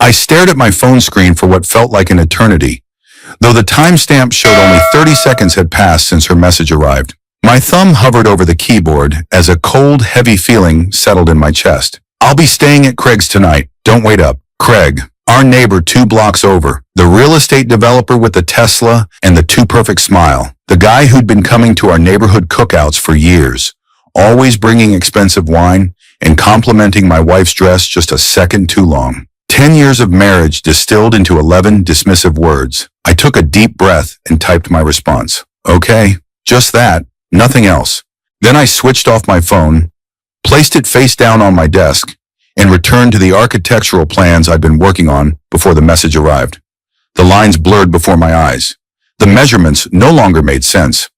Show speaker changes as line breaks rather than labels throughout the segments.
I stared at my phone screen for what felt like an eternity, though the timestamp showed only 30 seconds had passed since her message arrived. My thumb hovered over the keyboard as a cold, heavy feeling settled in my chest. I'll be staying at Craig's tonight. Don't wait up. Craig, our neighbor 2 blocks over, the real estate developer with the Tesla and the too perfect smile, the guy who'd been coming to our neighborhood cookouts for years, always bringing expensive wine and complimenting my wife's dress just a second too long. 10 years of marriage distilled into 11 dismissive words. I took a deep breath and typed my response. Okay, just that, nothing else. Then I switched off my phone, placed it face down on my desk, and returned to the architectural plans I'd been working on before the message arrived. The lines blurred before my eyes. The measurements no longer made sense.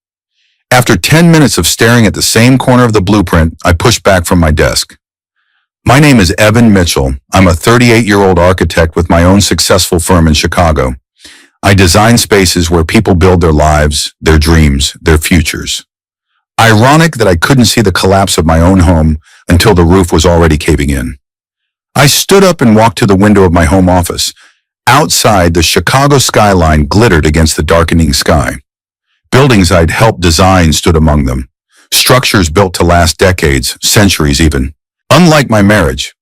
After 10 minutes of staring at the same corner of the blueprint, I pushed back from my desk. My name is Evan Mitchell. I'm a 38-year-old architect with my own successful firm in Chicago. I design spaces where people build their lives, their dreams, their futures. Ironic that I couldn't see the collapse of my own home until the roof was already caving in. I stood up and walked to the window of my home office. Outside, the Chicago skyline glittered against the darkening sky. Buildings I'd helped design stood among them. Structures built to last decades, centuries even. Unlike my marriage,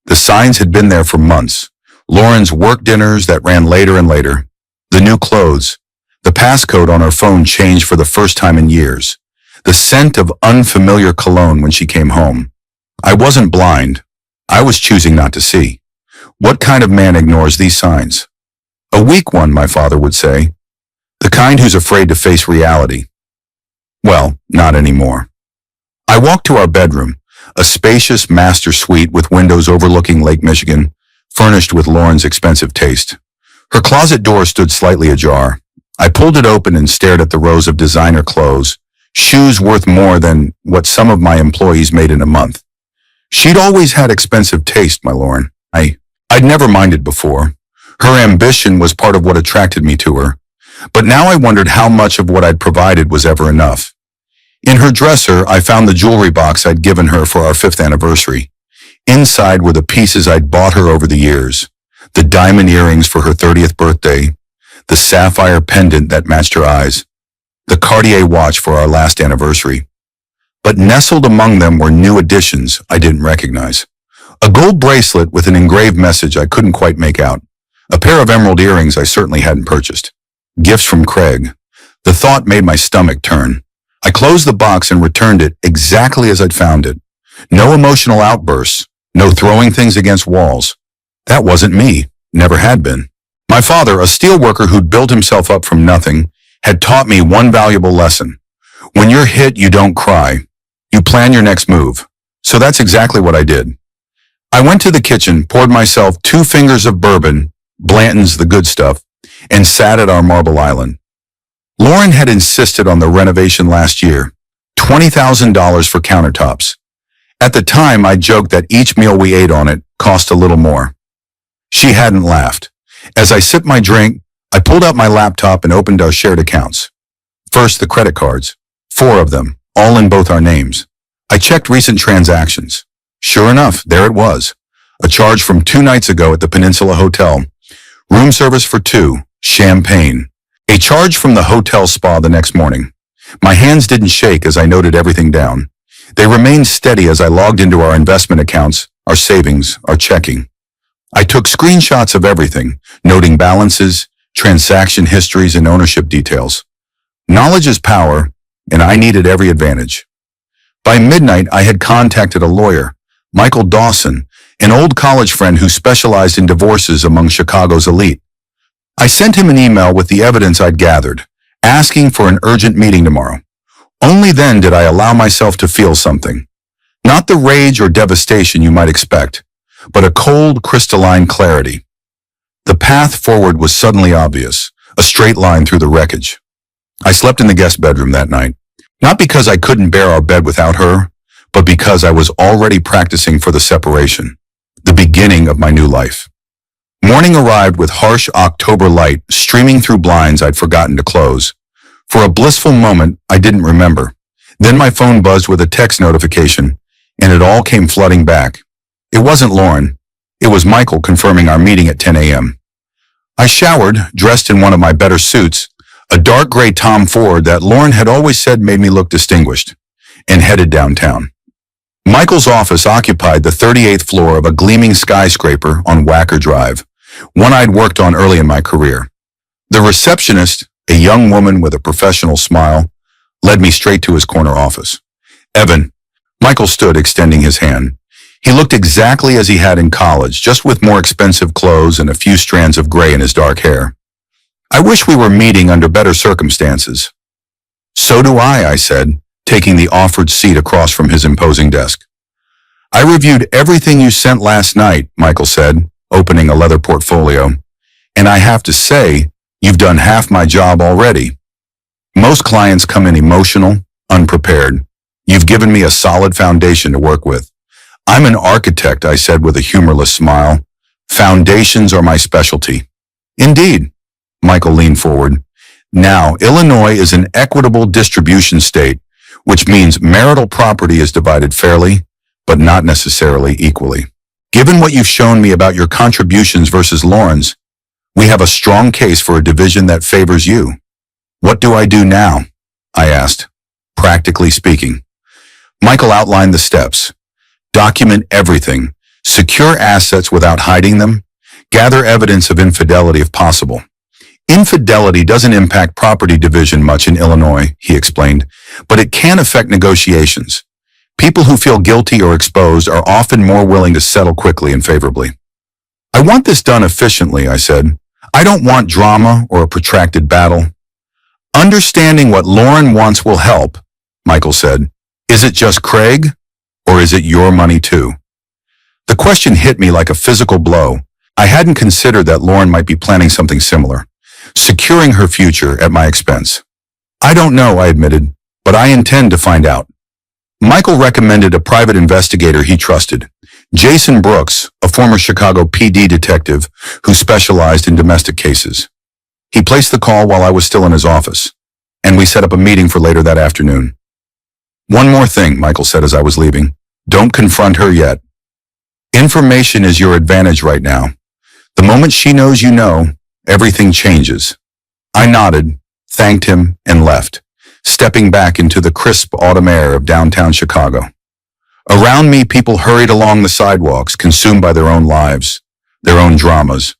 the signs had been there for months. Lauren's work dinners that ran later and later. The new clothes. The passcode on her phone changed for the first time in years. The scent of unfamiliar cologne when she came home. I wasn't blind. I was choosing not to see. What kind of man ignores these signs? A weak one, my father would say. The kind who's afraid to face reality. Well, not anymore. I walked to our bedroom, a spacious master suite with windows overlooking Lake Michigan, furnished with Lauren's expensive taste. Her closet door stood slightly ajar. I pulled it open and stared at the rows of designer clothes, shoes worth more than what some of my employees made in a month. She'd always had expensive taste, my Lauren. I'd never minded before. Her ambition was part of what attracted me to her. But now I wondered how much of what I'd provided was ever enough. In her dresser, I found the jewelry box I'd given her for our 5th anniversary. Inside were the pieces I'd bought her over the years. The diamond earrings for her 30th birthday, the sapphire pendant that matched her eyes, the Cartier watch for our last anniversary. But nestled among them were new additions I didn't recognize. A gold bracelet with an engraved message I couldn't quite make out. A pair of emerald earrings I certainly hadn't purchased. Gifts from Craig. The thought made my stomach turn. I closed the box and returned it exactly as I'd found it. No emotional outbursts, no throwing things against walls. That wasn't me, never had been. My father, a steelworker who'd built himself up from nothing, had taught me one valuable lesson. When you're hit, you don't cry. You plan your next move. So that's exactly what I did. I went to the kitchen, poured myself 2 fingers of bourbon, Blanton's the good stuff, and sat at our marble island. Lauren had insisted on the renovation last year, $20,000 for countertops. At the time, I joked that each meal we ate on it cost a little more. She hadn't laughed. As I sipped my drink, I pulled out my laptop and opened our shared accounts. First, the credit cards. 4 of them, all in both our names. I checked recent transactions. Sure enough, there it was. A charge from 2 nights ago at the Peninsula Hotel. Room service for 2, champagne. A charge from the hotel spa the next morning. My hands didn't shake as I noted everything down. They remained steady as I logged into our investment accounts, our savings, our checking. I took screenshots of everything, noting balances, transaction histories, and ownership details. Knowledge is power, and I needed every advantage. By midnight, I had contacted a lawyer, Michael Dawson, an old college friend who specialized in divorces among Chicago's elite. I sent him an email with the evidence I'd gathered, asking for an urgent meeting tomorrow. Only then did I allow myself to feel something. Not the rage or devastation you might expect, but a cold, crystalline clarity. The path forward was suddenly obvious, a straight line through the wreckage. I slept in the guest bedroom that night, not because I couldn't bear our bed without her, but because I was already practicing for the separation, the beginning of my new life. Morning arrived with harsh October light streaming through blinds I'd forgotten to close. For a blissful moment, I didn't remember. Then my phone buzzed with a text notification, and it all came flooding back. It wasn't Lauren. It was Michael confirming our meeting at 10 a.m. I showered, dressed in one of my better suits, a dark gray Tom Ford that Lauren had always said made me look distinguished, and headed downtown. Michael's office occupied the 38th floor of a gleaming skyscraper on Wacker Drive, one I'd worked on early in my career. The receptionist, a young woman with a professional smile, led me straight to his corner office. Evan. Michael stood extending his hand. He looked exactly as he had in college, just with more expensive clothes and a few strands of gray in his dark hair. I wish we were meeting under better circumstances. So do I said, taking the offered seat across from his imposing desk. I reviewed everything you sent last night, Michael said, opening a leather portfolio, and I have to say, you've done half my job already. Most clients come in emotional, unprepared. You've given me a solid foundation to work with. I'm an architect, I said with a humorless smile. Foundations are my specialty. Indeed. Michael leaned forward. Now, Illinois is an equitable distribution state, which means marital property is divided fairly, but not necessarily equally. Given what you've shown me about your contributions versus Lauren's, we have a strong case for a division that favors you. What do I do now? I asked, practically speaking. Michael outlined the steps. Document everything. Secure assets without hiding them. Gather evidence of infidelity if possible. Infidelity doesn't impact property division much in Illinois, he explained, but it can affect negotiations. People who feel guilty or exposed are often more willing to settle quickly and favorably. I want this done efficiently, I said. I don't want drama or a protracted battle. Understanding what Lauren wants will help, Michael said. Is it just Craig, or is it your money too? The question hit me like a physical blow. I hadn't considered that Lauren might be planning something similar, securing her future at my expense. I don't know, I admitted, but I intend to find out. Michael recommended a private investigator he trusted, Jason Brooks, a former Chicago PD detective who specialized in domestic cases. He placed the call while I was still in his office, and we set up a meeting for later that afternoon. One more thing, Michael said as I was leaving. Don't confront her yet. Information is your advantage right now. The moment she knows you know, everything changes. I nodded, thanked him, and left, stepping back into the crisp autumn air of downtown Chicago. Around me, people hurried along the sidewalks, consumed by their own lives, their own dramas.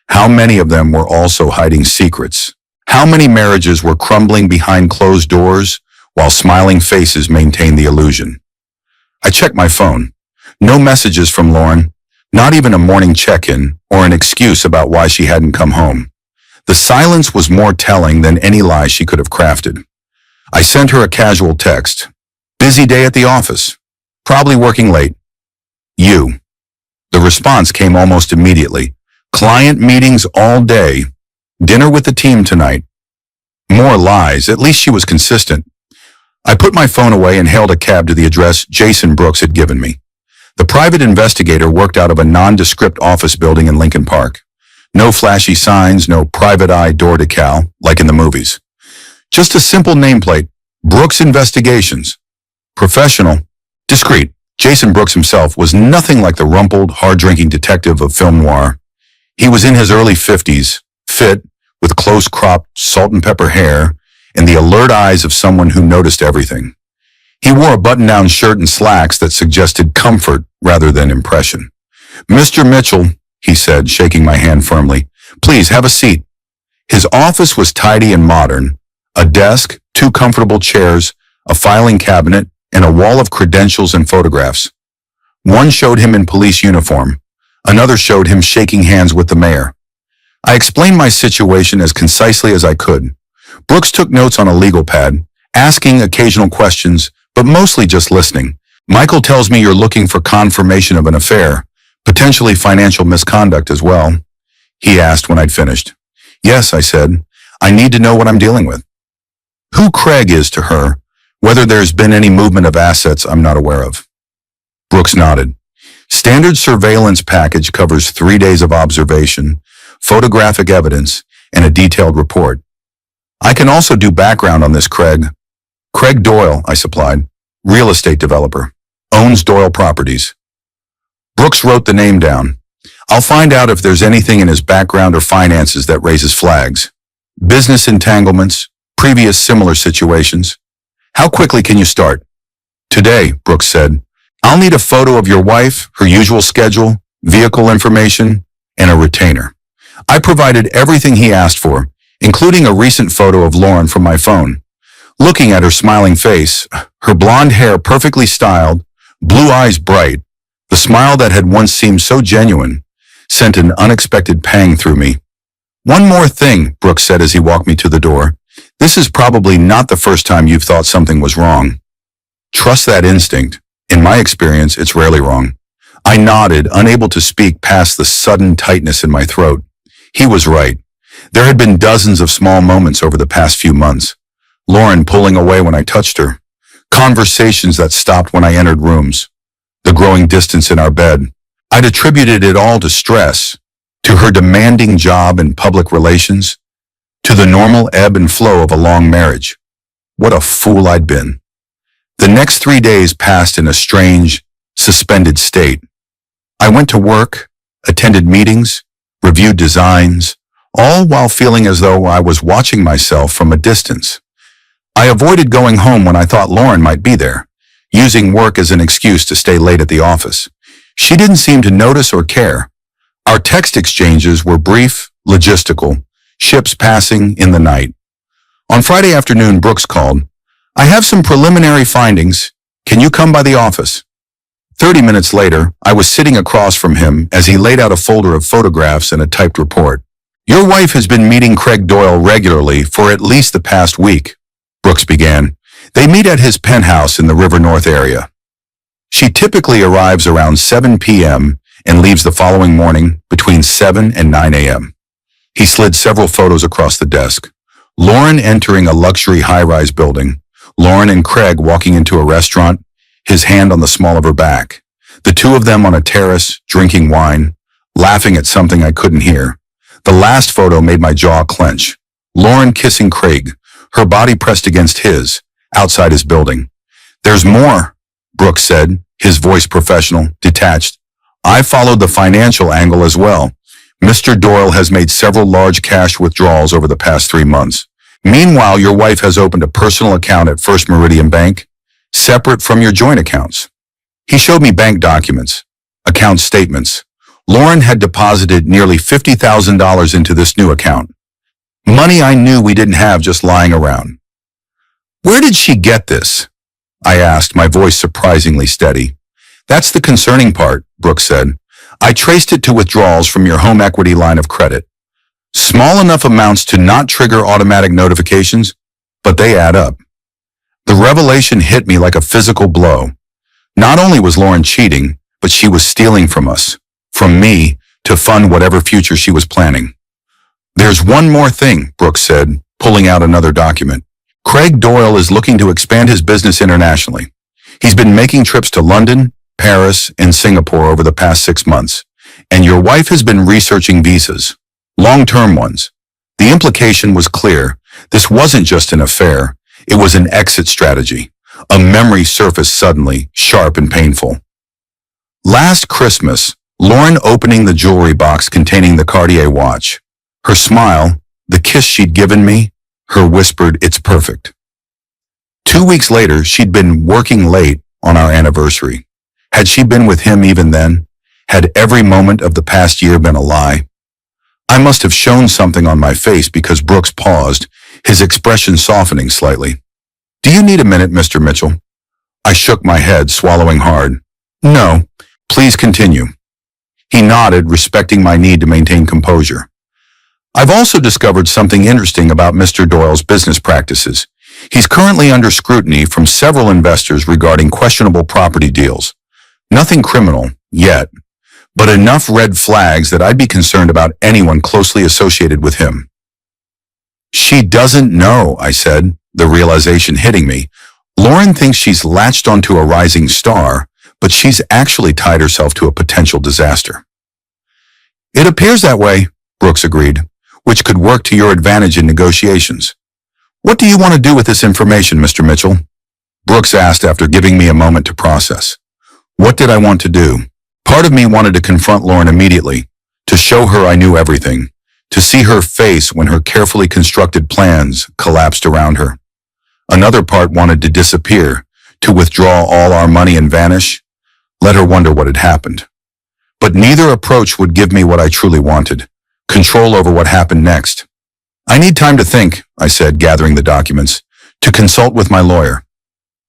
How many of them were also hiding secrets? How many marriages were crumbling behind closed doors while smiling faces maintained the illusion? I checked my phone. No messages from Lauren, not even a morning check-in or an excuse about why she hadn't come home. The silence was more telling than any lie she could have crafted. I sent her a casual text. Busy day at the office. Probably working late. You. The response came almost immediately. Client meetings all day. Dinner with the team tonight. More lies. At least she was consistent. I put my phone away and hailed a cab to the address Jason Brooks had given me. The private investigator worked out of a nondescript office building in Lincoln Park. No flashy signs, no private eye door decal, like in the movies. Just a simple nameplate, Brooks Investigations. Professional, discreet. Jason Brooks himself was nothing like the rumpled, hard-drinking detective of film noir. He was in his early 50s, fit, with close-cropped, salt-and-pepper hair, and the alert eyes of someone who noticed everything. He wore a button-down shirt and slacks that suggested comfort rather than impression. Mr. Mitchell, he said, shaking my hand firmly, please have a seat. His office was tidy and modern. A desk, 2 comfortable chairs, a filing cabinet, and a wall of credentials and photographs. One showed him in police uniform. Another showed him shaking hands with the mayor. I explained my situation as concisely as I could. Brooks took notes on a legal pad, asking occasional questions, but mostly just listening. Michael tells me you're looking for confirmation of an affair, potentially financial misconduct as well, he asked when I'd finished. Yes, I said. I need to know what I'm dealing with. Who Craig is to her, whether there's been any movement of assets I'm not aware of. Brooks nodded. Standard surveillance package covers 3 days of observation, photographic evidence, and a detailed report. I can also do background on this Craig. Craig Doyle, I supplied, real estate developer, owns Doyle Properties. Brooks wrote the name down. I'll find out if there's anything in his background or finances that raises flags. Business entanglements, previous similar situations. How quickly can you start? Today, Brooks said. I'll need a photo of your wife, her usual schedule, vehicle information, and a retainer. I provided everything he asked for, including a recent photo of Lauren from my phone. Looking at her smiling face, her blonde hair perfectly styled, blue eyes bright, the smile that had once seemed so genuine, sent an unexpected pang through me. One more thing, Brooks said as he walked me to the door. This is probably not the first time you've thought something was wrong. Trust that instinct. In my experience, it's rarely wrong. I nodded, unable to speak past the sudden tightness in my throat. He was right. There had been dozens of small moments over the past few months. Lauren pulling away when I touched her. Conversations that stopped when I entered rooms. The growing distance in our bed. I'd attributed it all to stress, to her demanding job and public relations, to the normal ebb and flow of a long marriage. What a fool I'd been. The next 3 days passed in a strange, suspended state. I went to work, attended meetings, reviewed designs, all while feeling as though I was watching myself from a distance. I avoided going home when I thought Lauren might be there, using work as an excuse to stay late at the office. She didn't seem to notice or care. Our text exchanges were brief, logistical, ships passing in the night. On Friday afternoon, Brooks called. I have some preliminary findings. Can you come by the office? 30 minutes later, I was sitting across from him as he laid out a folder of photographs and a typed report. Your wife has been meeting Craig Doyle regularly for at least the past week, Brooks began. They meet at his penthouse in the River North area. She typically arrives around 7 p.m. and leaves the following morning between 7 and 9 a.m. He slid several photos across the desk. Lauren entering a luxury high-rise building. Lauren and Craig walking into a restaurant, his hand on the small of her back. The two of them on a terrace, drinking wine, laughing at something I couldn't hear. The last photo made my jaw clench. Lauren kissing Craig, her body pressed against his, outside his building. There's more, Brooks said, his voice professional, detached. I followed the financial angle as well. Mr. Doyle has made several large cash withdrawals over the past 3 months. Meanwhile, your wife has opened a personal account at First Meridian Bank, separate from your joint accounts. He showed me bank documents, account statements. Lauren had deposited nearly $50,000 into this new account. Money I knew we didn't have just lying around. Where did she get this? I asked, my voice surprisingly steady. That's the concerning part, Brooks said. I traced it to withdrawals from your home equity line of credit. Small enough amounts to not trigger automatic notifications, but they add up. The revelation hit me like a physical blow. Not only was Lauren cheating, but she was stealing from us, from me, to fund whatever future she was planning. There's one more thing, Brooks said, pulling out another document. Craig Doyle is looking to expand his business internationally. He's been making trips to London, Paris, and Singapore over the past 6 months, and your wife has been researching visas, long-term ones. The implication was clear. This wasn't just an affair. It was an exit strategy. A memory surfaced suddenly, sharp and painful. Last Christmas, Lauren opening the jewelry box containing the Cartier watch. Her smile, the kiss she'd given me, her whispered, "It's perfect." 2 weeks later, she'd been working late on our anniversary. Had she been with him even then? Had every moment of the past year been a lie? I must have shown something on my face because Brooks paused, his expression softening slightly. Do you need a minute, Mr. Mitchell? I shook my head, swallowing hard. No, please continue. He nodded, respecting my need to maintain composure. I've also discovered something interesting about Mr. Doyle's business practices. He's currently under scrutiny from several investors regarding questionable property deals. Nothing criminal, yet, but enough red flags that I'd be concerned about anyone closely associated with him. She doesn't know, I said, the realization hitting me. Lauren thinks she's latched onto a rising star, but she's actually tied herself to a potential disaster. It appears that way, Brooks agreed, which could work to your advantage in negotiations. What do you want to do with this information, Mr. Mitchell? Brooks asked after giving me a moment to process. What did I want to do? Part of me wanted to confront Lauren immediately, To show her I knew everything. To see her face when her carefully constructed plans collapsed around her. Another part wanted to disappear, to withdraw all our money and vanish. Let her wonder what had happened. But neither approach would give me what I truly wanted, control over what happened next. I need time to think, I said, gathering the documents, to consult with my lawyer.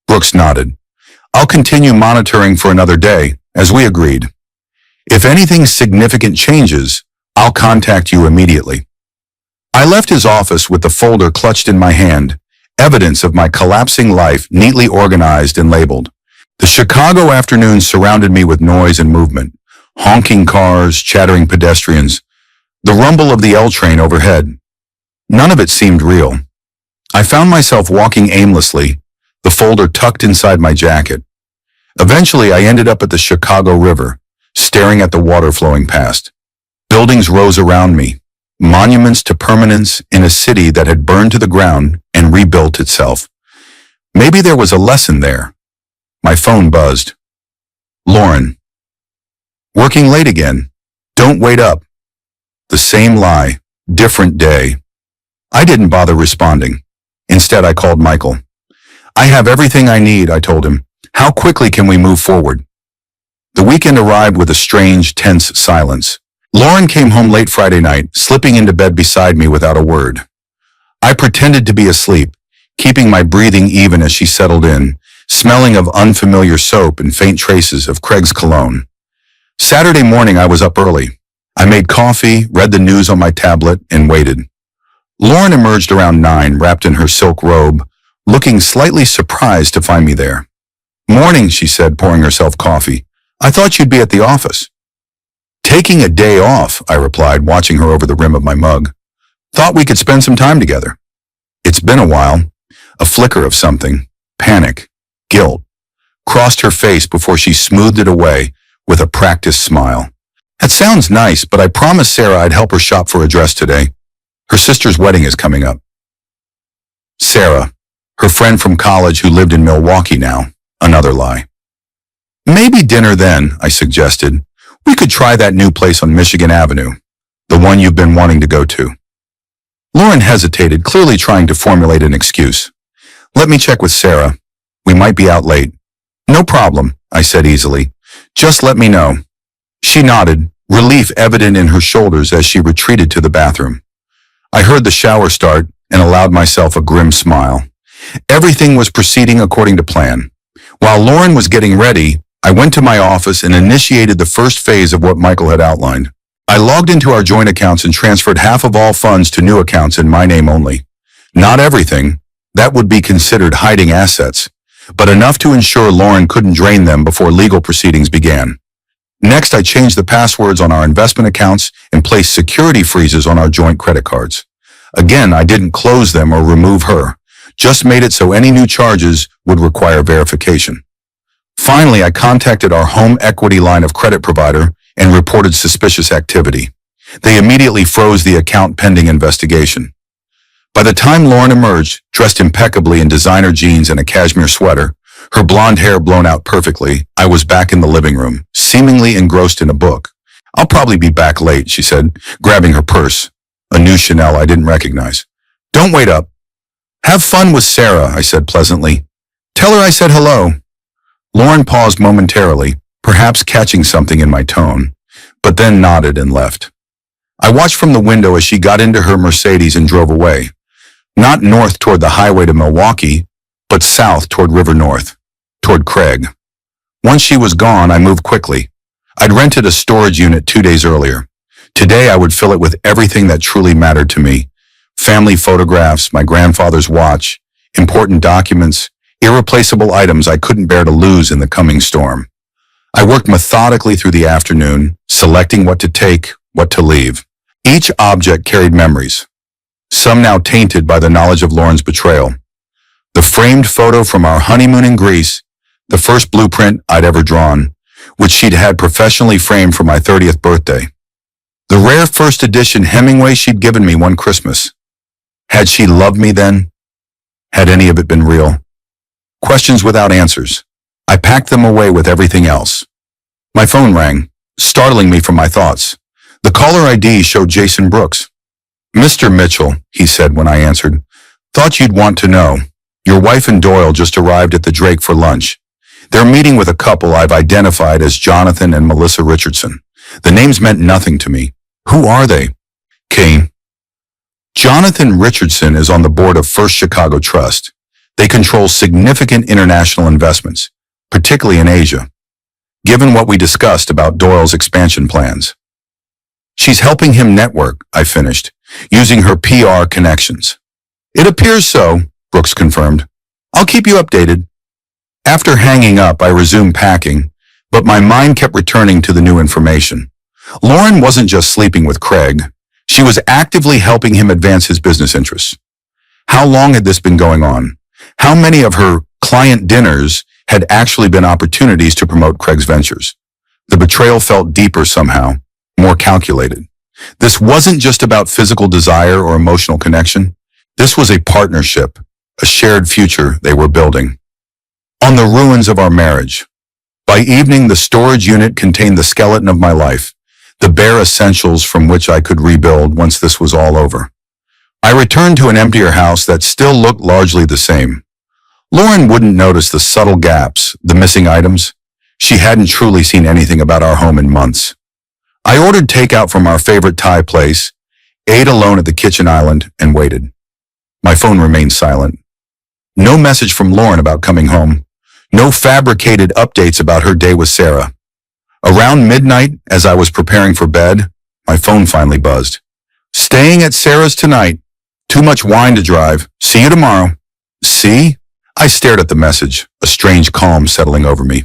Brooks nodded. I'll continue monitoring for another day, as we agreed. If anything significant changes, I'll contact you immediately. I left his office with the folder clutched in my hand, evidence of my collapsing life neatly organized and labeled. The Chicago afternoon surrounded me with noise and movement, honking cars, chattering pedestrians, the rumble of the L train overhead. None of it seemed real. I found myself walking aimlessly, the folder tucked inside my jacket. Eventually, I ended up at the Chicago River, staring at the water flowing past. Buildings rose around me, monuments to permanence in a city that had burned to the ground and rebuilt itself. Maybe there was a lesson there. My phone buzzed. Lauren. Working late again. Don't wait up. The same lie, different day. I didn't bother responding. Instead, I called Michael. I have everything I need, I told him. How quickly can we move forward? The weekend arrived with a strange, tense silence. Lauren came home late Friday night, slipping into bed beside me without a word. I pretended to be asleep, keeping my breathing even as she settled in, smelling of unfamiliar soap and faint traces of Craig's cologne. Saturday morning, I was up early. I made coffee, read the news on my tablet, and waited. Lauren emerged around 9, wrapped in her silk robe, looking slightly surprised to find me there. Morning, she said, pouring herself coffee. I thought you'd be at the office. Taking a day off, I replied, watching her over the rim of my mug. Thought we could spend some time together. It's been a while. A flicker of something, panic, guilt, crossed her face before she smoothed it away with a practiced smile. That sounds nice, but I promised Sarah I'd help her shop for a dress today. Her sister's wedding is coming up. Sarah, her friend from college who lived in Milwaukee now, another lie. Maybe dinner then, I suggested. We could try that new place on Michigan Avenue, the one you've been wanting to go to. Lauren hesitated, clearly trying to formulate an excuse. Let me check with Sarah. We might be out late. No problem, I said easily. Just let me know. She nodded, relief evident in her shoulders as she retreated to the bathroom. I heard the shower start and allowed myself a grim smile. Everything was proceeding according to plan. While Lauren was getting ready, I went to my office and initiated the first phase of what Michael had outlined. I logged into our joint accounts and transferred half of all funds to new accounts in my name only. Not everything. That would be considered hiding assets, but enough to ensure Lauren couldn't drain them before legal proceedings began. Next, I changed the passwords on our investment accounts and placed security freezes on our joint credit cards. Again, I didn't close them or remove her, just made it so any new charges would require verification. Finally, I contacted our home equity line of credit provider and reported suspicious activity. They immediately froze the account pending investigation. By the time Lauren emerged, dressed impeccably in designer jeans and a cashmere sweater, her blonde hair blown out perfectly, I was back in the living room, seemingly engrossed in a book. I'll probably be back late, she said, grabbing her purse, a new Chanel I didn't recognize. Don't wait up. Have fun with Sarah, I said pleasantly. Tell her I said hello. Lauren paused momentarily, perhaps catching something in my tone, but then nodded and left. I watched from the window as she got into her Mercedes and drove away, not north toward the highway to Milwaukee, but south toward River North, toward Craig. Once she was gone, I moved quickly. I'd rented a storage unit 2 days earlier. Today, I would fill it with everything that truly mattered to me. Family photographs, my grandfather's watch, important documents, irreplaceable items I couldn't bear to lose in the coming storm. I worked methodically through the afternoon, selecting what to take, what to leave. Each object carried memories, some now tainted by the knowledge of Lauren's betrayal. The framed photo from our honeymoon in Greece, the first blueprint I'd ever drawn, which she'd had professionally framed for my 30th birthday. The rare first edition Hemingway she'd given me one Christmas. Had she loved me then? Had any of it been real? Questions without answers. I packed them away with everything else. My phone rang, startling me from my thoughts. The caller ID showed Jason Brooks. Mr. Mitchell, he said when I answered, thought you'd want to know. Your wife and Doyle just arrived at the Drake for lunch. They're meeting with a couple I've identified as Jonathan and Melissa Richardson. The names meant nothing to me. Who are they? Kane. Jonathan Richardson is on the board of First Chicago Trust. They control significant international investments, particularly in Asia, given what we discussed about Doyle's expansion plans. She's helping him network, I finished, using her PR connections. It appears so, Brooks confirmed. I'll keep you updated. After hanging up, I resumed packing, but my mind kept returning to the new information. Lauren wasn't just sleeping with Craig. She was actively helping him advance his business interests. How long had this been going on? How many of her client dinners had actually been opportunities to promote Craig's ventures? The betrayal felt deeper somehow, more calculated. This wasn't just about physical desire or emotional connection. This was a partnership, a shared future they were building. On the ruins of our marriage. By evening, the storage unit contained the skeleton of my life, the bare essentials from which I could rebuild once this was all over. I returned to an emptier house that still looked largely the same. Lauren wouldn't notice the subtle gaps, the missing items. She hadn't truly seen anything about our home in months. I ordered takeout from our favorite Thai place, ate alone at the kitchen island, and waited. My phone remained silent. No message from Lauren about coming home. No fabricated updates about her day with Sarah. Around midnight, as I was preparing for bed, my phone finally buzzed. Staying at Sarah's tonight. Too much wine to drive. See you tomorrow. See? I stared at the message, a strange calm settling over me.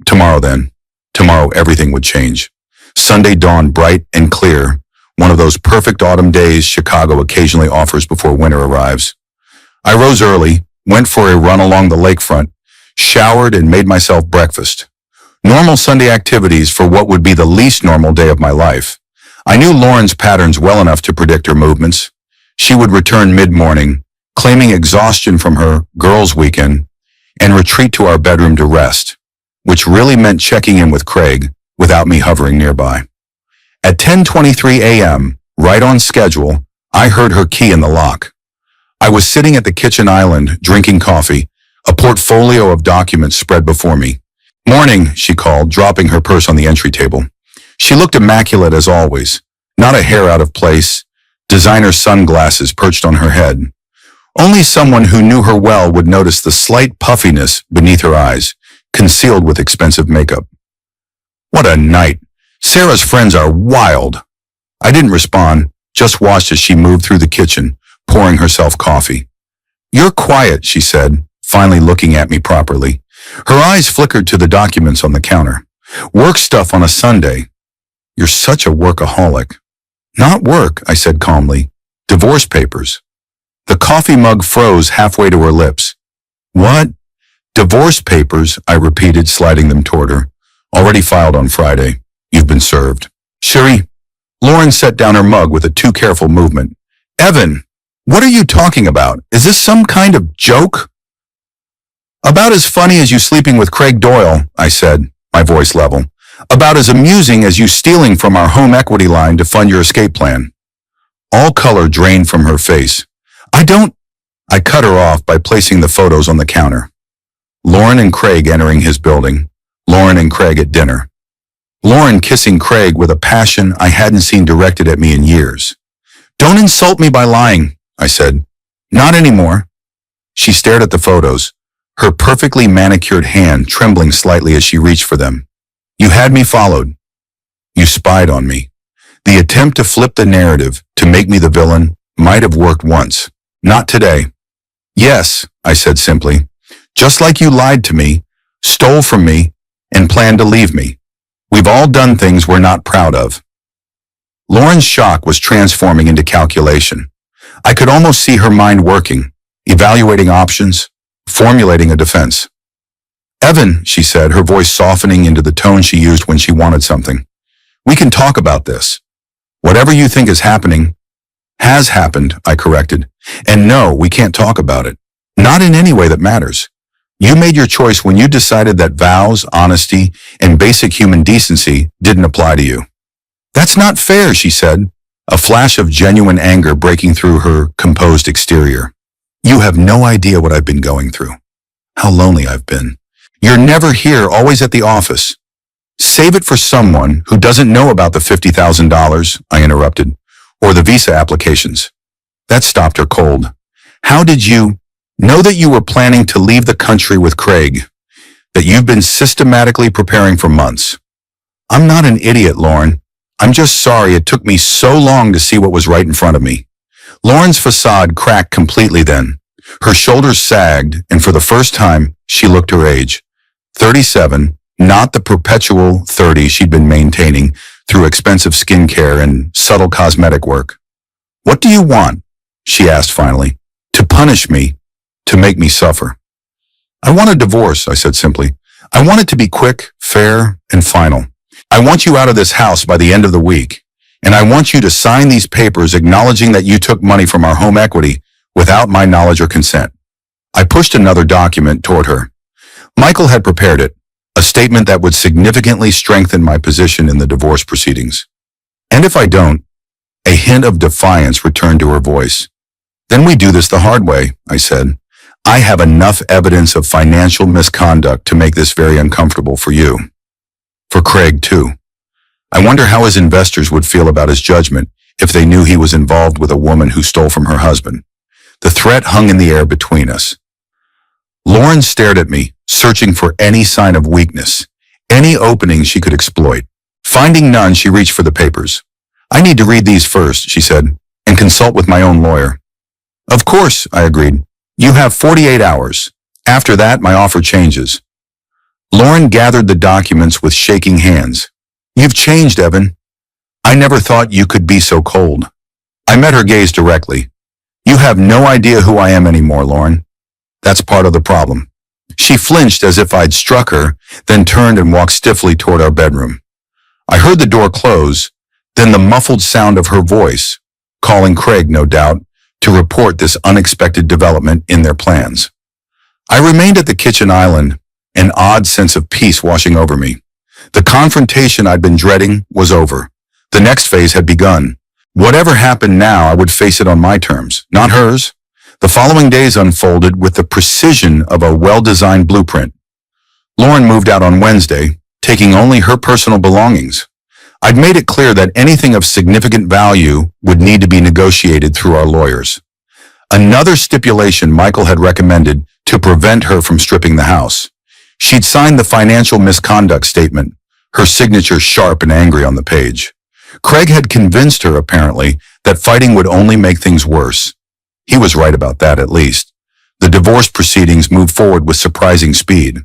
Tomorrow then. Tomorrow everything would change. Sunday dawned bright and clear, one of those perfect autumn days Chicago occasionally offers before winter arrives. I rose early, went for a run along the lakefront, showered and made myself breakfast. Normal Sunday activities for what would be the least normal day of my life. I knew Lauren's patterns well enough to predict her movements. She would return mid-morning, claiming exhaustion from her girls' weekend, and retreat to our bedroom to rest, which really meant checking in with Craig without me hovering nearby. At 10:23 a.m., right on schedule, I heard her key in the lock. I was sitting at the kitchen island, drinking coffee, a portfolio of documents spread before me. Morning, she called, dropping her purse on the entry table. She looked immaculate as always, not a hair out of place, designer sunglasses perched on her head. Only someone who knew her well would notice the slight puffiness beneath her eyes, concealed with expensive makeup. What a night. Sarah's friends are wild. I didn't respond, just watched as she moved through the kitchen, pouring herself coffee. You're quiet, she said, finally looking at me properly. Her eyes flickered to the documents on the counter. Work stuff on a Sunday. You're such a workaholic. Not work, I said calmly. Divorce papers. The coffee mug froze halfway to her lips. What? Divorce papers, I repeated, sliding them toward her. Already filed on Friday. You've been served. Cherie. Lauren set down her mug with a too careful movement. Evan, what are you talking about? Is this some kind of joke? About as funny as you sleeping with Craig Doyle, I said, my voice level. About as amusing as you stealing from our home equity line to fund your escape plan. All color drained from her face. I cut her off by placing the photos on the counter. Lauren and Craig entering his building. Lauren and Craig at dinner. Lauren kissing Craig with a passion I hadn't seen directed at me in years. Don't insult me by lying, I said. Not anymore. She stared at the photos, her perfectly manicured hand trembling slightly as she reached for them. You had me followed. You spied on me. The attempt to flip the narrative, to make me the villain, might have worked once. Not today. Yes, I said simply. Just like you lied to me, stole from me, and planned to leave me. We've all done things we're not proud of. Lauren's shock was transforming into calculation. I could almost see her mind working, evaluating options, formulating a defense. Evan, she said, her voice softening into the tone she used when she wanted something. We can talk about this. Whatever you think is happening, has happened, I corrected. And no, we can't talk about it. Not in any way that matters. You made your choice when you decided that vows, honesty, and basic human decency didn't apply to you. That's not fair, she said, a flash of genuine anger breaking through her composed exterior. You have no idea what I've been going through. How lonely I've been. You're never here, always at the office. Save it for someone who doesn't know about the $50,000, I interrupted, or the visa applications. That stopped her cold. How did you know that you were planning to leave the country with Craig? That you've been systematically preparing for months? I'm not an idiot, Lauren. I'm just sorry it took me so long to see what was right in front of me. Lauren's facade cracked completely then. Her shoulders sagged, and for the first time, she looked her age. 37, not the perpetual 30 she'd been maintaining through expensive skincare and subtle cosmetic work. What do you want? She asked finally. To punish me, to make me suffer. I want a divorce, I said simply. I want it to be quick, fair, and final. I want you out of this house by the end of the week, and I want you to sign these papers acknowledging that you took money from our home equity without my knowledge or consent. I pushed another document toward her. Michael had prepared it, a statement that would significantly strengthen my position in the divorce proceedings. And if I don't, a hint of defiance returned to her voice. Then we do this the hard way, I said. I have enough evidence of financial misconduct to make this very uncomfortable for you. For Craig, too. I wonder how his investors would feel about his judgment if they knew he was involved with a woman who stole from her husband. The threat hung in the air between us. Lauren stared at me, searching for any sign of weakness, any opening she could exploit. Finding none, she reached for the papers. I need to read these first, she said, and consult with my own lawyer. Of course, I agreed. You have 48 hours. After that, my offer changes. Lauren gathered the documents with shaking hands. You've changed, Evan. I never thought you could be so cold. I met her gaze directly. You have no idea who I am anymore, Lauren. That's part of the problem. She flinched as if I'd struck her, then turned and walked stiffly toward our bedroom. I heard the door close, then the muffled sound of her voice, calling Craig, no doubt, to report this unexpected development in their plans. I remained at the kitchen island, an odd sense of peace washing over me. The confrontation I'd been dreading was over. The next phase had begun. Whatever happened now, I would face it on my terms, not hers. The following days unfolded with the precision of a well-designed blueprint. Lauren moved out on Wednesday, taking only her personal belongings. I'd made it clear that anything of significant value would need to be negotiated through our lawyers. Another stipulation Michael had recommended to prevent her from stripping the house. She'd signed the financial misconduct statement, her signature sharp and angry on the page. Craig had convinced her, apparently, that fighting would only make things worse. He was right about that, at least. The divorce proceedings moved forward with surprising speed.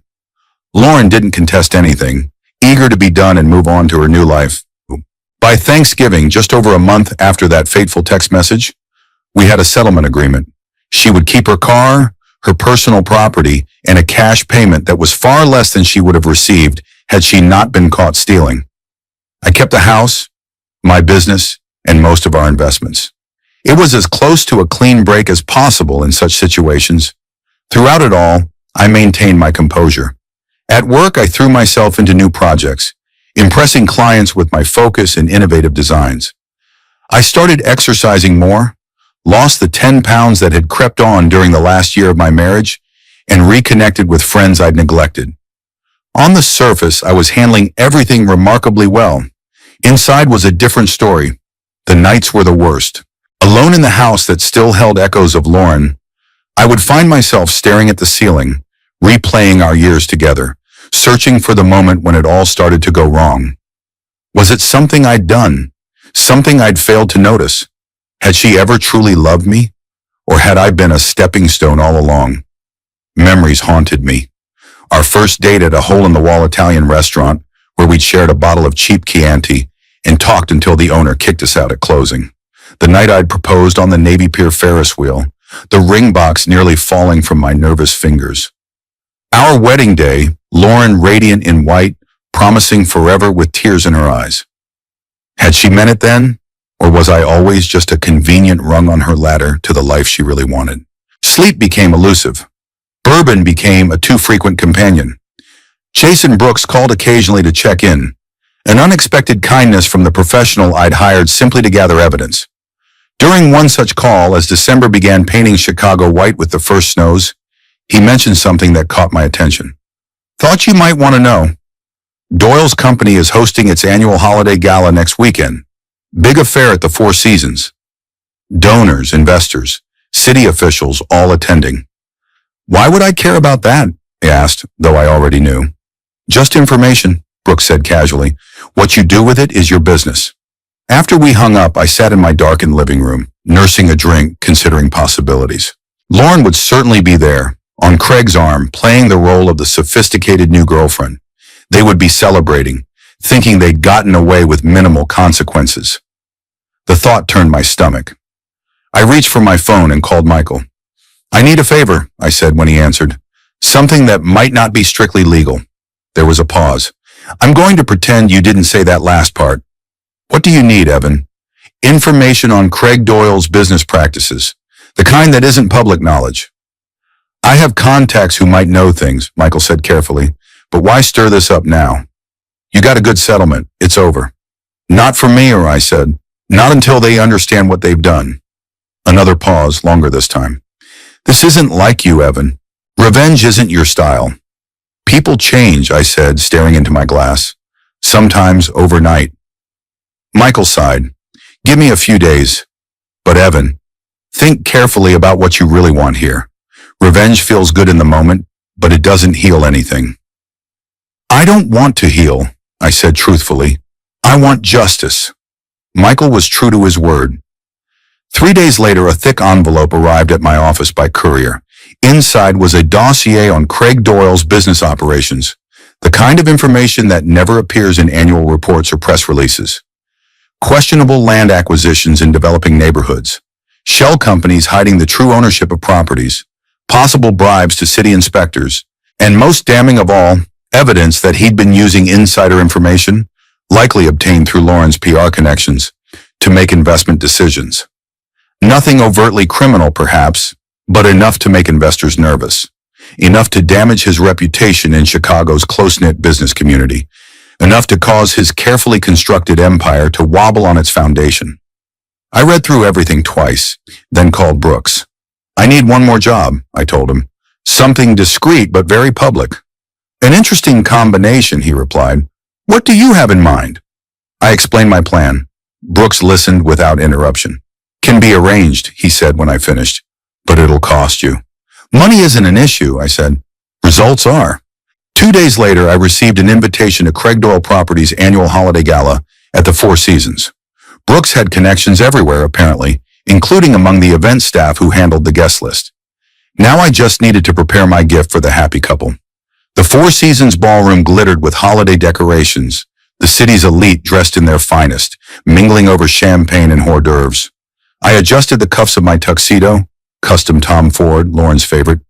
Lauren didn't contest anything, eager to be done and move on to her new life. By Thanksgiving, just over a month after that fateful text message, we had a settlement agreement. She would keep her car, her personal property, and a cash payment that was far less than she would have received had she not been caught stealing. I kept the house, my business, and most of our investments. It was as close to a clean break as possible in such situations. Throughout it all, I maintained my composure. At work, I threw myself into new projects, impressing clients with my focus and innovative designs. I started exercising more, lost the 10 pounds that had crept on during the last year of my marriage, and reconnected with friends I'd neglected. On the surface, I was handling everything remarkably well. Inside was a different story. The nights were the worst. Alone in the house that still held echoes of Lauren, I would find myself staring at the ceiling, replaying our years together, searching for the moment when it all started to go wrong. Was it something I'd done? Something I'd failed to notice? Had she ever truly loved me? Or had I been a stepping stone all along? Memories haunted me. Our first date at a hole-in-the-wall Italian restaurant where we'd shared a bottle of cheap Chianti and talked until the owner kicked us out at closing. The night I'd proposed on the Navy Pier Ferris wheel, the ring box nearly falling from my nervous fingers. Our wedding day, Lauren radiant in white, promising forever with tears in her eyes. Had she meant it then? Or was I always just a convenient rung on her ladder to the life she really wanted? Sleep became elusive. Bourbon became a too frequent companion. Jason Brooks called occasionally to check in, An unexpected kindness from the professional I'd hired simply to gather evidence. During one such call, as December began painting Chicago white with the first snows, he mentioned something that caught my attention. Thought you might want to know. Doyle's company is hosting its annual holiday gala next weekend. Big affair at the Four Seasons. Donors, investors, city officials all attending. Why would I care about that? I asked, though I already knew. Just information, Brooks said casually. What you do with it is your business. After we hung up, I sat in my darkened living room, nursing a drink, considering possibilities. Lauren would certainly be there, on Craig's arm, playing the role of the sophisticated new girlfriend. They would be celebrating, thinking they'd gotten away with minimal consequences. The thought turned my stomach. I reached for my phone and called Michael. I need a favor, I said when he answered. Something that might not be strictly legal. There was a pause. I'm going to pretend you didn't say that last part. What do you need, Evan? Information on Craig Doyle's business practices, the kind that isn't public knowledge. I have contacts who might know things, Michael said carefully, but why stir this up now? You got a good settlement. It's over. Not for me, I said. Not until they understand what they've done. Another pause, longer this time. This isn't like you, Evan. Revenge isn't your style. People change, I said, staring into my glass. Sometimes overnight. Michael sighed. Give me a few days. But Evan, think carefully about what you really want here. Revenge feels good in the moment, but it doesn't heal anything. I don't want to heal, I said truthfully. I want justice. Michael was true to his word. 3 days later, a thick envelope arrived at my office by courier. Inside was a dossier on Craig Doyle's business operations, the kind of information that never appears in annual reports or press releases. Questionable land acquisitions in developing neighborhoods, shell companies hiding the true ownership of properties, possible bribes to city inspectors, and most damning of all, evidence that he'd been using insider information, likely obtained through Lauren's PR connections, to make investment decisions. Nothing overtly criminal, perhaps, but enough to make investors nervous. Enough to damage his reputation in Chicago's close-knit business community. Enough to cause his carefully constructed empire to wobble on its foundation. I read through everything twice, then called Brooks. I need one more job, I told him. Something discreet but very public. An interesting combination, he replied. What do you have in mind? I explained my plan. Brooks listened without interruption. Can be arranged, he said when I finished, but it'll cost you. Money isn't an issue, I said. Results are. 2 days later, I received an invitation to Craig Doyle Properties' annual holiday gala at the Four Seasons. Brooks had connections everywhere, apparently, including among the event staff who handled the guest list. Now I just needed to prepare my gift for the happy couple. The Four Seasons ballroom glittered with holiday decorations, the city's elite dressed in their finest, mingling over champagne and hors d'oeuvres. I adjusted the cuffs of my tuxedo, custom Tom Ford, Lauren's favorite,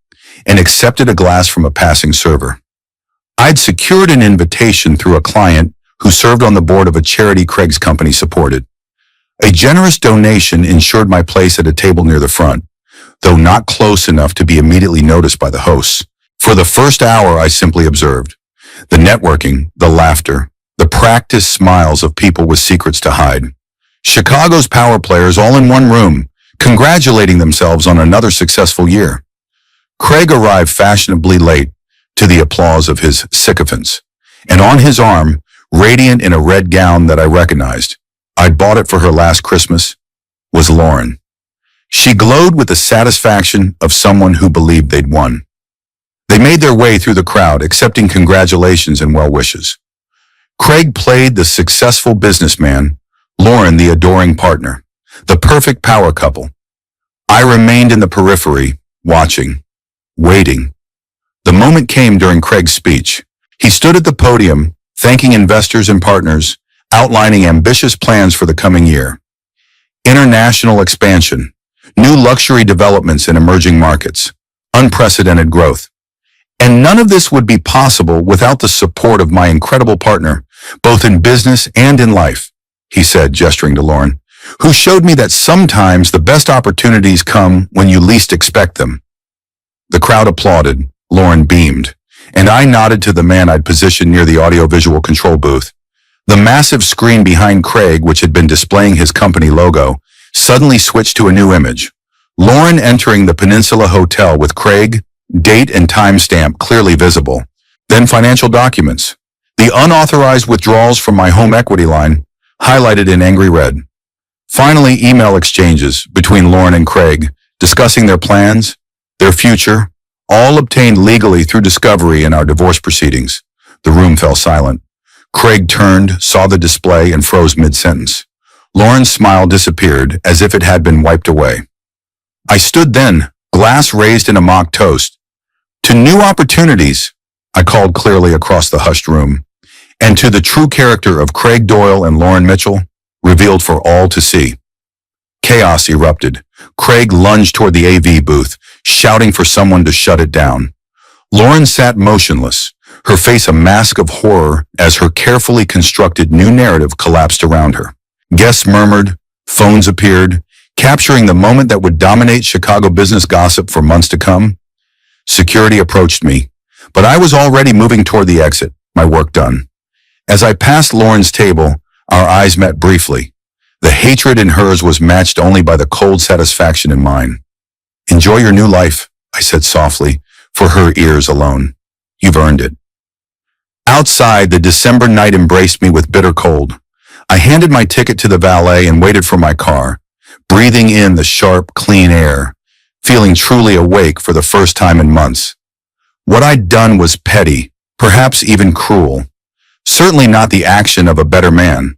and accepted a glass from a passing server. I'd secured an invitation through a client who served on the board of a charity Craig's company supported. A generous donation ensured my place at a table near the front, though not close enough to be immediately noticed by the hosts. For the first hour, I simply observed. The networking, the laughter, the practiced smiles of people with secrets to hide. Chicago's power players all in one room, congratulating themselves on another successful year. Craig arrived fashionably late, to the applause of his sycophants, and on his arm, radiant in a red gown that I recognized, I'd bought it for her last Christmas, was Lauren. She glowed with the satisfaction of someone who believed they'd won. They made their way through the crowd, accepting congratulations and well wishes. Craig played the successful businessman, Lauren the adoring partner, the perfect power couple. I remained in the periphery, watching, waiting. The moment came during Craig's speech. He stood at the podium, thanking investors and partners, outlining ambitious plans for the coming year. International expansion, new luxury developments in emerging markets, unprecedented growth. And none of this would be possible without the support of my incredible partner, both in business and in life, he said, gesturing to Lauren, who showed me that sometimes the best opportunities come when you least expect them. The crowd applauded, Lauren beamed, and I nodded to the man I'd positioned near the audiovisual control booth. The massive screen behind Craig, which had been displaying his company logo, suddenly switched to a new image. Lauren entering the Peninsula Hotel with Craig, date and timestamp clearly visible. Then financial documents. The unauthorized withdrawals from my home equity line, highlighted in angry red. Finally, email exchanges between Lauren and Craig, discussing their plans, their future, all obtained legally through discovery in our divorce proceedings. The room fell silent. Craig turned, saw the display, and froze mid-sentence. Lauren's smile disappeared as if it had been wiped away. I stood then, glass raised in a mock toast. To new opportunities, I called clearly across the hushed room, and to the true character of Craig Doyle and Lauren Mitchell, revealed for all to see. Chaos erupted. Craig lunged toward the AV booth, shouting for someone to shut it down. Lauren sat motionless, her face a mask of horror as her carefully constructed new narrative collapsed around her. Guests murmured, phones appeared, capturing the moment that would dominate Chicago business gossip for months to come. Security approached me, but I was already moving toward the exit, my work done. As I passed Lauren's table, our eyes met briefly. The hatred in hers was matched only by the cold satisfaction in mine. Enjoy your new life, I said softly, for her ears alone. You've earned it. Outside, the December night embraced me with bitter cold. I handed my ticket to the valet and waited for my car, breathing in the sharp, clean air, feeling truly awake for the first time in months. What I'd done was petty, perhaps even cruel. Certainly not the action of a better man.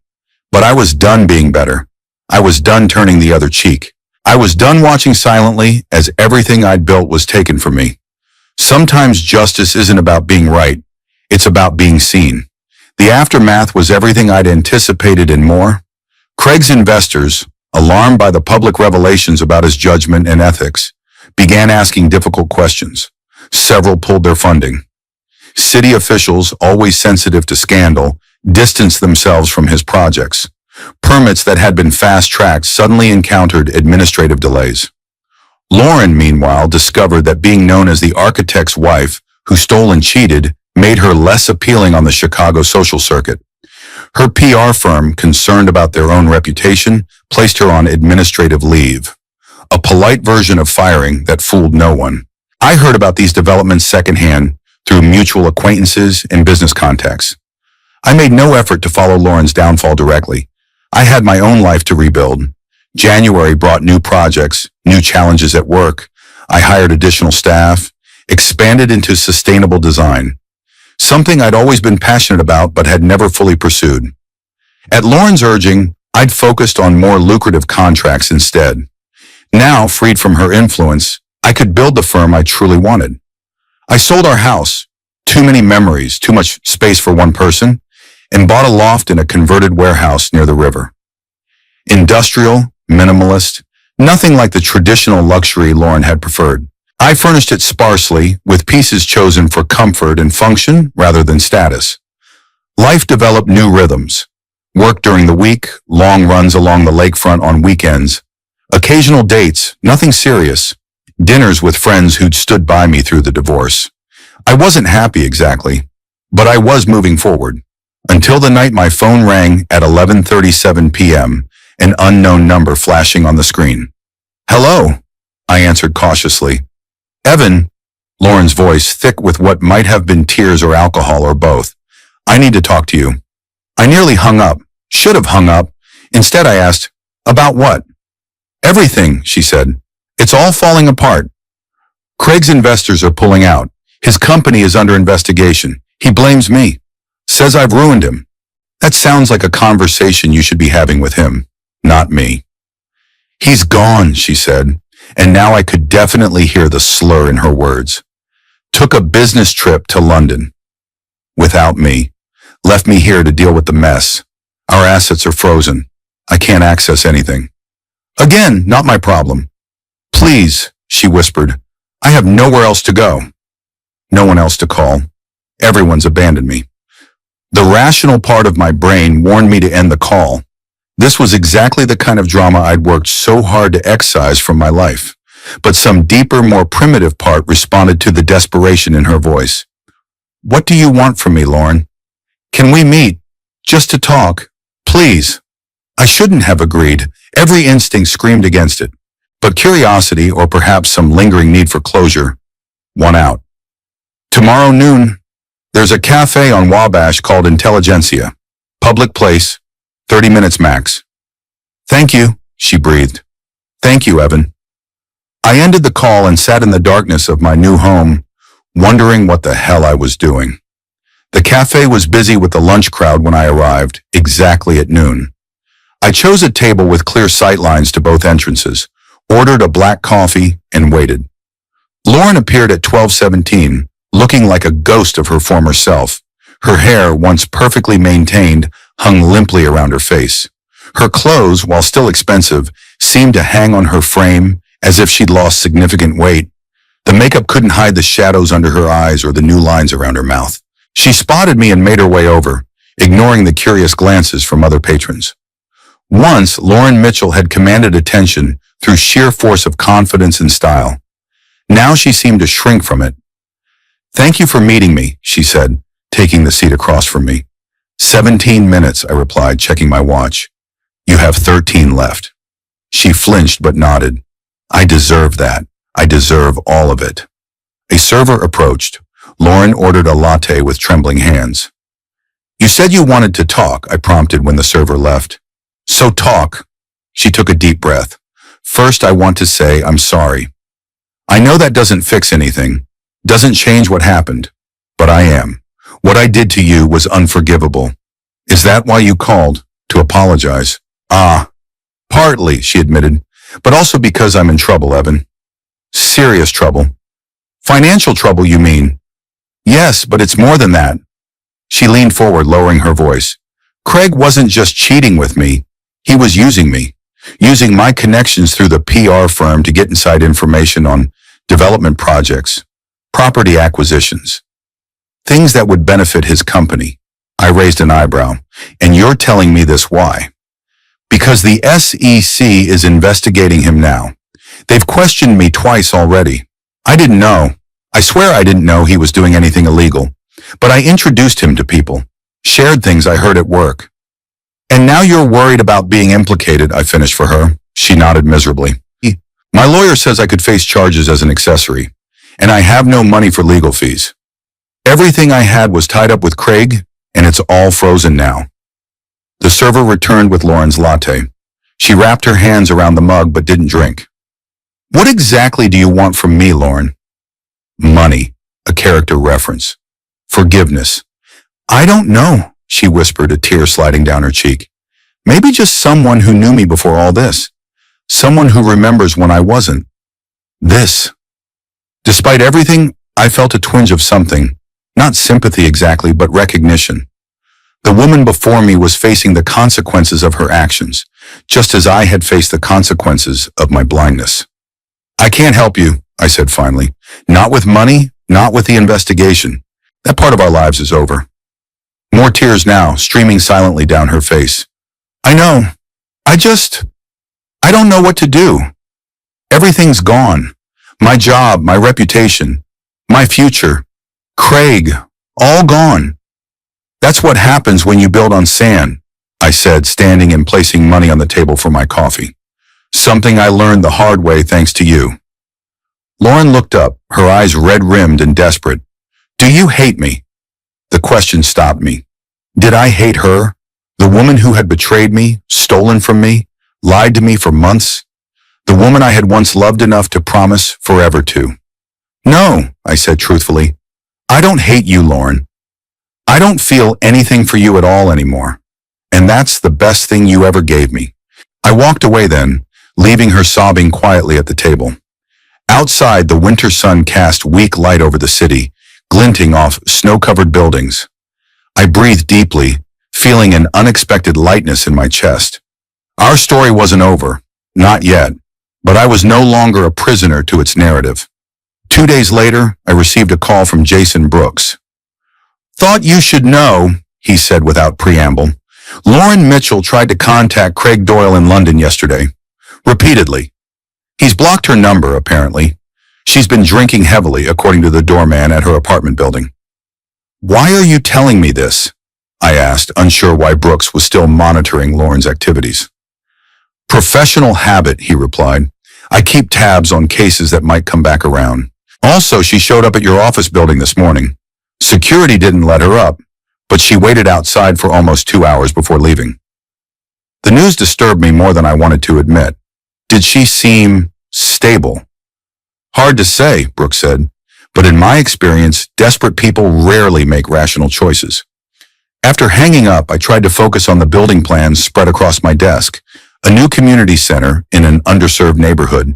But I was done being better. I was done turning the other cheek. I was done watching silently as everything I'd built was taken from me. Sometimes justice isn't about being right. It's about being seen. The aftermath was everything I'd anticipated and more. Craig's investors, alarmed by the public revelations about his judgment and ethics, began asking difficult questions. Several pulled their funding. City officials, always sensitive to scandal, distanced themselves from his projects. Permits that had been fast-tracked suddenly encountered administrative delays. Lauren, meanwhile, discovered that being known as the architect's wife who stole and cheated made her less appealing on the Chicago social circuit. Her PR firm, concerned about their own reputation, placed her on administrative leave. A polite version of firing that fooled no one. I heard about these developments secondhand through mutual acquaintances and business contacts. I made no effort to follow Lauren's downfall directly. I had my own life to rebuild. January brought new projects, new challenges at work. I hired additional staff, expanded into sustainable design. Something I'd always been passionate about but had never fully pursued. At Lauren's urging, I'd focused on more lucrative contracts instead. Now, freed from her influence, I could build the firm I truly wanted. I sold our house, too many memories, too much space for one person, and bought a loft in a converted warehouse near the river. Industrial, minimalist, nothing like the traditional luxury Lauren had preferred. I furnished it sparsely, with pieces chosen for comfort and function rather than status. Life developed new rhythms. Work during the week, long runs along the lakefront on weekends. Occasional dates, nothing serious. Dinners with friends who'd stood by me through the divorce. I wasn't happy exactly, but I was moving forward. Until the night my phone rang at 11:37 p.m., an unknown number flashing on the screen. "Hello," I answered cautiously. "Evan," Lauren's voice thick with what might have been tears or alcohol or both. "I need to talk to you." I nearly hung up, should have hung up. Instead I asked, "About what?" "Everything," she said. "It's all falling apart. Craig's investors are pulling out. His company is under investigation. He blames me. Says I've ruined him." "That sounds like a conversation you should be having with him, not me." "He's gone," she said, and now I could definitely hear the slur in her words. "Took a business trip to London. Without me. Left me here to deal with the mess. Our assets are frozen. I can't access anything." "Again, not my problem." "Please," she whispered. "I have nowhere else to go." No one else to call. Everyone's abandoned me. The rational part of my brain warned me to end the call. This was exactly the kind of drama I'd worked so hard to excise from my life. But some deeper, more primitive part responded to the desperation in her voice. "What do you want from me, Lauren? Can we meet? Just to talk. Please. I shouldn't have agreed. Every instinct screamed against it. But curiosity, or perhaps some lingering need for closure, won out. Tomorrow noon, there's a cafe on Wabash called Intelligentsia. Public place, 30 minutes max. Thank you, she breathed. Thank you, Evan. I ended the call and sat in the darkness of my new home, wondering what the hell I was doing. The cafe was busy with the lunch crowd when I arrived, exactly at noon. I chose a table with clear sight lines to both entrances, ordered a black coffee, and waited. Lauren appeared at 12:17, looking like a ghost of her former self. Her hair, once perfectly maintained, hung limply around her face. Her clothes, while still expensive, seemed to hang on her frame as if she'd lost significant weight. The makeup couldn't hide the shadows under her eyes or the new lines around her mouth. She spotted me and made her way over, ignoring the curious glances from other patrons. Once, Lauren Mitchell had commanded attention through sheer force of confidence and style. Now she seemed to shrink from it. Thank you for meeting me, she said, taking the seat across from me. 17 minutes, I replied, checking my watch. You have 13 left. She flinched but nodded. I deserve that. I deserve all of it. A server approached. Lauren ordered a latte with trembling hands. You said you wanted to talk, I prompted when the server left. So talk. She took a deep breath. First, I want to say I'm sorry. I know that doesn't fix anything, doesn't change what happened, but I am. What I did to you was unforgivable. Is that why you called? To apologize? Partly, she admitted, but also because I'm in trouble, Evan. Serious trouble. Financial trouble, you mean? Yes, but it's more than that. She leaned forward, lowering her voice. Craig wasn't just cheating with me. He was using me, using my connections through the PR firm to get inside information on development projects, property acquisitions, things that would benefit his company. I raised an eyebrow. And you're telling me this why? Because the SEC is investigating him now. They've questioned me twice already. I didn't know. I swear I didn't know he was doing anything illegal. But I introduced him to people, shared things I heard at work. And now you're worried about being implicated, I finished for her. She nodded miserably. My lawyer says I could face charges as an accessory, and I have no money for legal fees. Everything I had was tied up with Craig, and it's all frozen now. The server returned with Lauren's latte. She wrapped her hands around the mug but didn't drink. What exactly do you want from me, Lauren? Money, a character reference. Forgiveness. I don't know, she whispered, a tear sliding down her cheek. Maybe just someone who knew me before all this. Someone who remembers when I wasn't. This. Despite everything, I felt a twinge of something. Not sympathy exactly, but recognition. The woman before me was facing the consequences of her actions, just as I had faced the consequences of my blindness. I can't help you, I said finally. Not with money, not with the investigation. That part of our lives is over. More tears now, streaming silently down her face. I know. I don't know what to do. Everything's gone. My job, my reputation, my future, Craig, all gone. That's what happens when you build on sand, I said, standing and placing money on the table for my coffee. Something I learned the hard way thanks to you. Lauren looked up, her eyes red-rimmed and desperate. Do you hate me? The question stopped me. Did I hate her? The woman who had betrayed me, stolen from me, lied to me for months? The woman I had once loved enough to promise forever to? No, I said truthfully. I don't hate you, Lauren. I don't feel anything for you at all anymore. And that's the best thing you ever gave me. I walked away then, leaving her sobbing quietly at the table. Outside, the winter sun cast weak light over the city, glinting off snow-covered buildings. I breathed deeply, feeling an unexpected lightness in my chest. Our story wasn't over, not yet, but I was no longer a prisoner to its narrative. 2 days later, I received a call from Jason Brooks. Thought you should know, he said without preamble. Lauren Mitchell tried to contact Craig Doyle in London yesterday. Repeatedly. He's blocked her number, apparently. She's been drinking heavily, according to the doorman at her apartment building. Why are you telling me this? I asked, unsure why Brooks was still monitoring Lauren's activities. Professional habit, he replied. I keep tabs on cases that might come back around. Also, she showed up at your office building this morning. Security didn't let her up, but she waited outside for almost 2 hours before leaving. The news disturbed me more than I wanted to admit. Did she seem stable? Hard to say, Brooks said, but in my experience, desperate people rarely make rational choices. After hanging up, I tried to focus on the building plans spread across my desk, a new community center in an underserved neighborhood,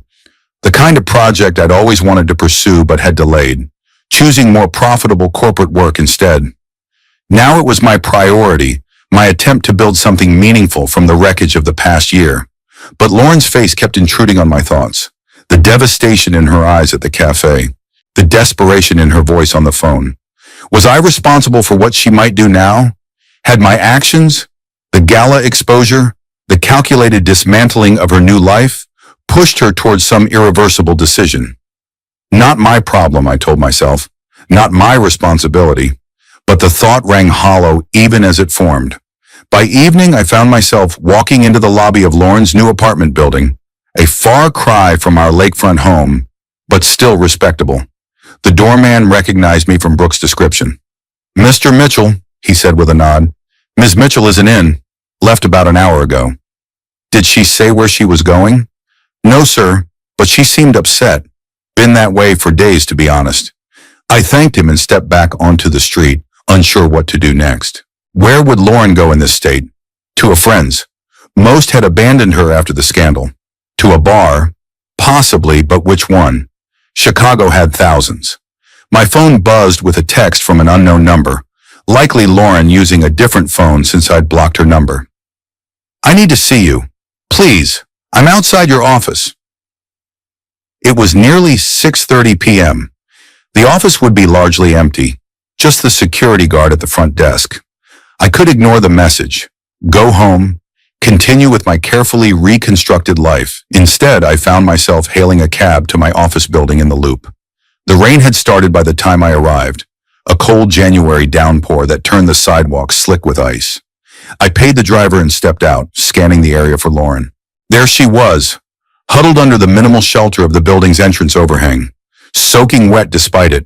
the kind of project I'd always wanted to pursue but had delayed, choosing more profitable corporate work instead. Now it was my priority, my attempt to build something meaningful from the wreckage of the past year. But Lauren's face kept intruding on my thoughts. The devastation in her eyes at the cafe, the desperation in her voice on the phone. Was I responsible for what she might do now? Had my actions, the gala exposure, the calculated dismantling of her new life, pushed her towards some irreversible decision? Not my problem, I told myself. Not my responsibility. But the thought rang hollow even as it formed. By evening, I found myself walking into the lobby of Lauren's new apartment building, a far cry from our lakefront home, but still respectable. The doorman recognized me from Brooks' description. Mr. Mitchell, he said with a nod. Ms. Mitchell isn't in. Left about an hour ago. Did she say where she was going? No, sir, but she seemed upset. Been that way for days, to be honest. I thanked him and stepped back onto the street, unsure what to do next. Where would Lauren go in this state? To a friend's. Most had abandoned her after the scandal. To a bar? Possibly, but which one? Chicago had thousands. My phone buzzed with a text from an unknown number, likely Lauren using a different phone since I'd blocked her number. I need to see you. Please, I'm outside your office. It was nearly 6:30 p.m. The office would be largely empty, just the security guard at the front desk. I could ignore the message, go home, continue with my carefully reconstructed life. Instead, I found myself hailing a cab to my office building in the Loop. The rain had started by the time I arrived, a cold January downpour that turned the sidewalks slick with ice. I paid the driver and stepped out, scanning the area for Lauren. There she was, huddled under the minimal shelter of the building's entrance overhang, soaking wet despite it.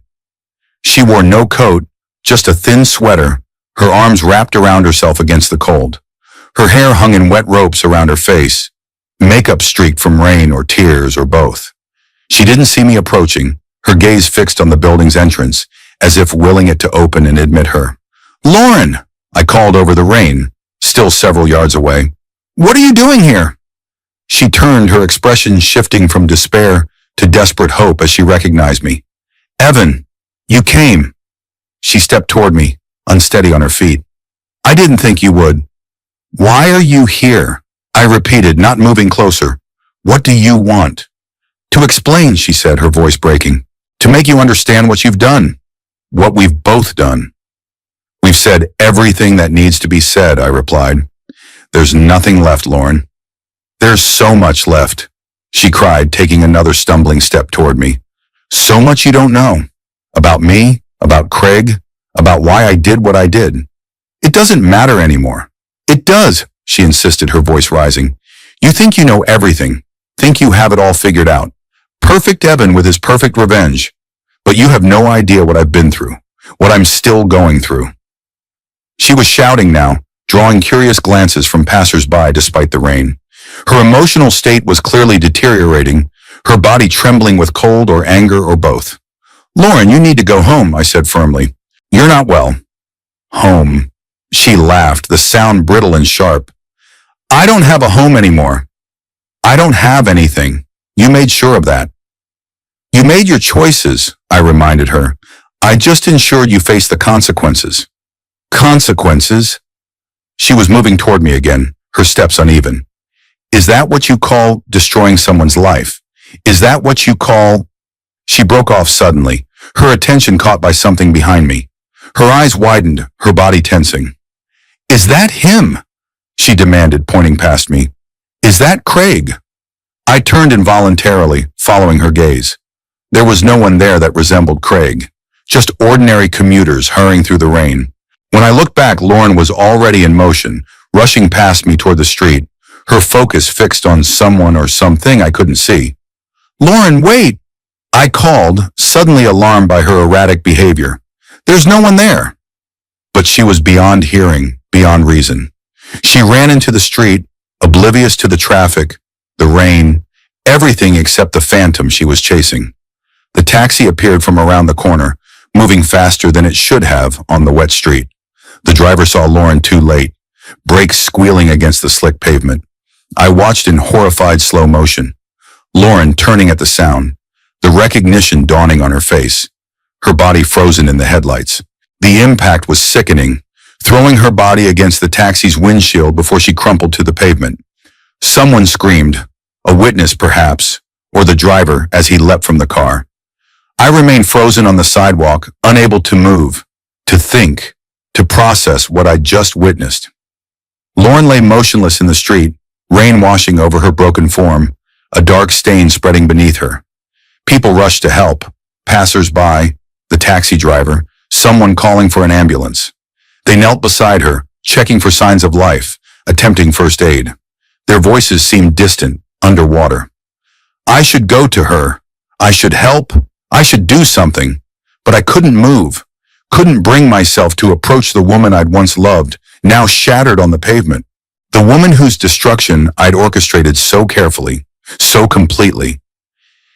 She wore no coat, just a thin sweater, her arms wrapped around herself against the cold. Her hair hung in wet ropes around her face, makeup streaked from rain or tears or both. She didn't see me approaching, her gaze fixed on the building's entrance, as if willing it to open and admit her. Lauren, I called over the rain, still several yards away. What are you doing here? She turned, her expression shifting from despair to desperate hope as she recognized me. Evan, you came. She stepped toward me, unsteady on her feet. I didn't think you would. Why are you here? I repeated, not moving closer. What do you want? To explain, she said, her voice breaking. To make you understand what you've done. What we've both done. We've said everything that needs to be said, I replied. There's nothing left, Lauren. There's so much left, she cried, taking another stumbling step toward me. So much you don't know. About me, about Craig, about why I did what I did. It doesn't matter anymore. It does, she insisted, her voice rising. You think you know everything, think you have it all figured out. Perfect Evan with his perfect revenge. But you have no idea what I've been through, what I'm still going through. She was shouting now, drawing curious glances from passers-by despite the rain. Her emotional state was clearly deteriorating, her body trembling with cold or anger or both. Lauren, you need to go home, I said firmly. You're not well. Home. She laughed, the sound brittle and sharp. I don't have a home anymore. I don't have anything. You made sure of that. You made your choices, I reminded her. I just ensured you face the consequences. Consequences? She was moving toward me again, her steps uneven. Is that what you call destroying someone's life? Is that what you call... She broke off suddenly, her attention caught by something behind me. Her eyes widened, her body tensing. Is that him? She demanded, pointing past me. Is that Craig? I turned involuntarily, following her gaze. There was no one there that resembled Craig, just ordinary commuters hurrying through the rain. When I looked back, Lauren was already in motion, rushing past me toward the street, her focus fixed on someone or something I couldn't see. "Lauren, wait!" I called, suddenly alarmed by her erratic behavior. "There's no one there." But she was beyond hearing, beyond reason. She ran into the street, oblivious to the traffic, the rain, everything except the phantom she was chasing. The taxi appeared from around the corner, moving faster than it should have on the wet street. The driver saw Lauren too late, brakes squealing against the slick pavement. I watched in horrified slow motion. Lauren turning at the sound, the recognition dawning on her face, her body frozen in the headlights. The impact was sickening, throwing her body against the taxi's windshield before she crumpled to the pavement. Someone screamed, a witness perhaps, or the driver as he leapt from the car. I remained frozen on the sidewalk, unable to move, to think, to process what I'd just witnessed. Lauren lay motionless in the street, rain washing over her broken form, a dark stain spreading beneath her. People rushed to help, passers-by, the taxi driver, someone calling for an ambulance. They knelt beside her, checking for signs of life, attempting first aid. Their voices seemed distant, underwater. I should go to her. I should help. I should do something. But I couldn't move, couldn't bring myself to approach the woman I'd once loved, now shattered on the pavement. The woman whose destruction I'd orchestrated so carefully, so completely.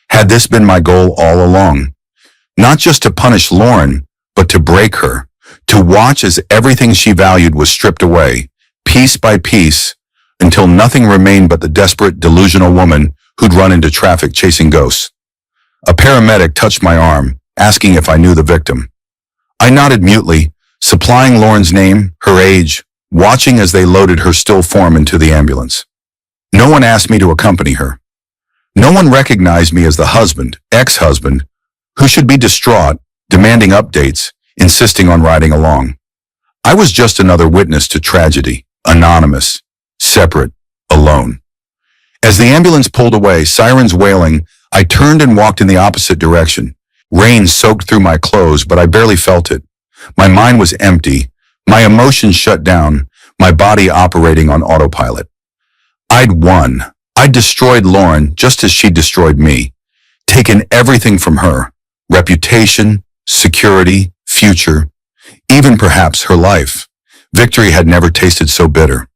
Had this been my goal all along? Not just to punish Lauren, but to break her, to watch as everything she valued was stripped away, piece by piece, until nothing remained but the desperate, delusional woman who'd run into traffic chasing ghosts. A paramedic touched my arm, asking if I knew the victim. I nodded mutely, supplying Lauren's name, her age, watching as they loaded her still form into the ambulance. No one asked me to accompany her. No one recognized me as the husband, ex-husband, who should be distraught, demanding updates, insisting on riding along. I was just another witness to tragedy, anonymous, separate, alone. As the ambulance pulled away, sirens wailing, I turned and walked in the opposite direction. Rain soaked through my clothes, but I barely felt it. My mind was empty, my emotions shut down, my body operating on autopilot. I'd won. I'd destroyed Lauren just as she destroyed me, taken everything from her, reputation, security, future, even perhaps her life. Victory had never tasted so bitter.